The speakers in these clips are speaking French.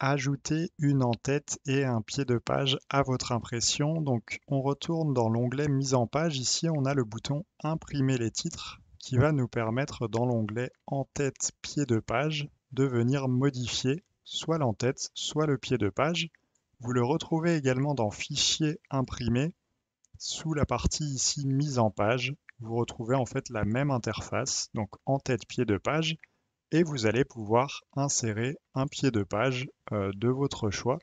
Ajouter une en-tête et un pied de page à votre impression. Donc on retourne dans l'onglet mise en page. Ici on a le bouton imprimer les titres qui va nous permettre dans l'onglet en-tête pied de page de venir modifier soit l'en-tête soit le pied de page. Vous le retrouvez également dans fichier imprimé sous la partie ici mise en page. Vous retrouvez en fait la même interface, donc en-tête pied de page, et vous allez pouvoir insérer un pied de page de votre choix.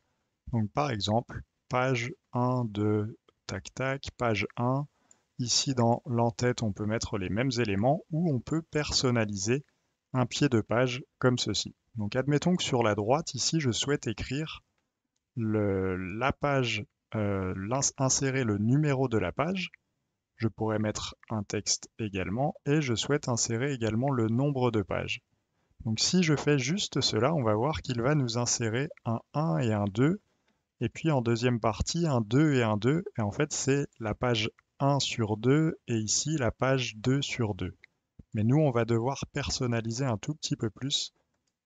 Donc par exemple, page 1 de tac tac, page 1. Ici dans l'en-tête, on peut mettre les mêmes éléments ou on peut personnaliser un pied de page comme ceci. Donc admettons que sur la droite, ici, je souhaite écrire la page, insérer le numéro de la page. Je pourrais mettre un texte également et je souhaite insérer également le nombre de pages. Donc si je fais juste cela, on va voir qu'il va nous insérer un 1 et un 2, et puis en deuxième partie, un 2 et un 2, et en fait c'est la page 1 sur 2, et ici la page 2 sur 2. Mais nous, on va devoir personnaliser un tout petit peu plus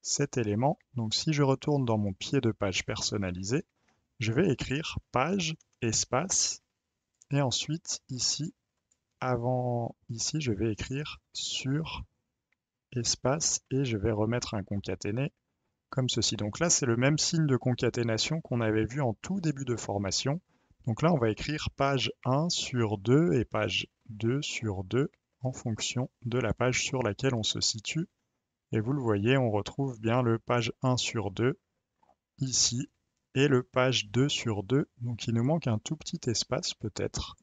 cet élément. Donc si je retourne dans mon pied de page personnalisé, je vais écrire page, espace, et ensuite ici, ici je vais écrire sur, espace, et je vais remettre un concaténé comme ceci. Donc là, c'est le même signe de concaténation qu'on avait vu en tout début de formation. Donc là, on va écrire page 1 sur 2 et page 2 sur 2 en fonction de la page sur laquelle on se situe. Et vous le voyez, on retrouve bien le page 1 sur 2 ici et le page 2 sur 2. Donc il nous manque un tout petit espace peut-être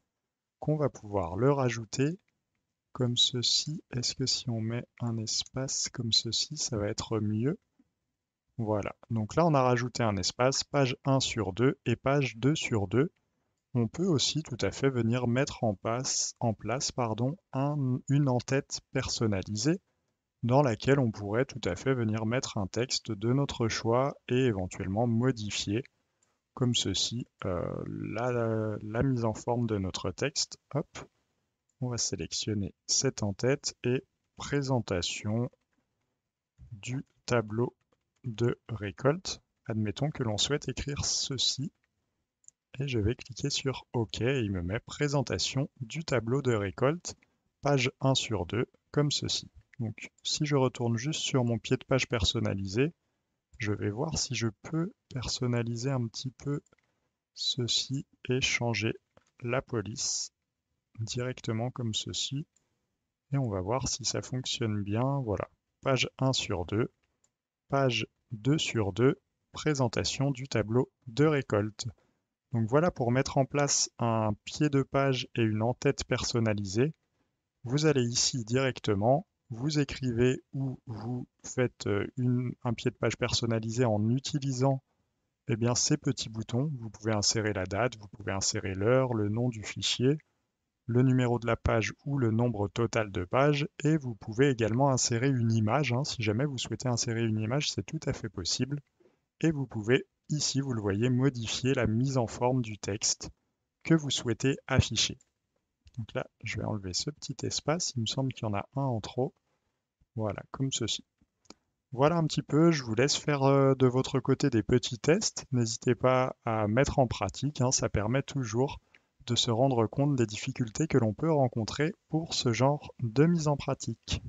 qu'on va pouvoir le rajouter comme ceci. Est-ce que si on met un espace comme ceci, ça va être mieux? Voilà, donc là on a rajouté un espace, page 1 sur 2 et page 2 sur 2. On peut aussi tout à fait venir mettre en place une en-tête personnalisée dans laquelle on pourrait tout à fait venir mettre un texte de notre choix et éventuellement modifier comme ceci la mise en forme de notre texte. Hop, on va sélectionner cette en-tête et présentation du tableau de récolte. Admettons que l'on souhaite écrire ceci et je vais cliquer sur OK et il me met présentation du tableau de récolte, page 1 sur 2, comme ceci. Donc si je retourne juste sur mon pied de page personnalisé, je vais voir si je peux personnaliser un petit peu ceci et changer la police directement comme ceci. Et on va voir si ça fonctionne bien. Voilà, page 1 sur 2, page 2 sur 2, présentation du tableau de récolte. Donc voilà pour mettre en place un pied de page et une en-tête personnalisée. Vous allez ici directement, vous écrivez ou vous faites un pied de page personnalisé en utilisant bien, ces petits boutons. Vous pouvez insérer la date, vous pouvez insérer l'heure, le nom du fichier, le numéro de la page ou le nombre total de pages, et vous pouvez également insérer une image. Si jamais vous souhaitez insérer une image, c'est tout à fait possible. Et vous pouvez, ici, vous le voyez, modifier la mise en forme du texte que vous souhaitez afficher. Donc là, je vais enlever ce petit espace. Il me semble qu'il y en a un en trop. Voilà, comme ceci. Voilà un petit peu, je vous laisse faire de votre côté des petits tests. N'hésitez pas à mettre en pratique, ça permet toujours de se rendre compte des difficultés que l'on peut rencontrer pour ce genre de mise en pratique.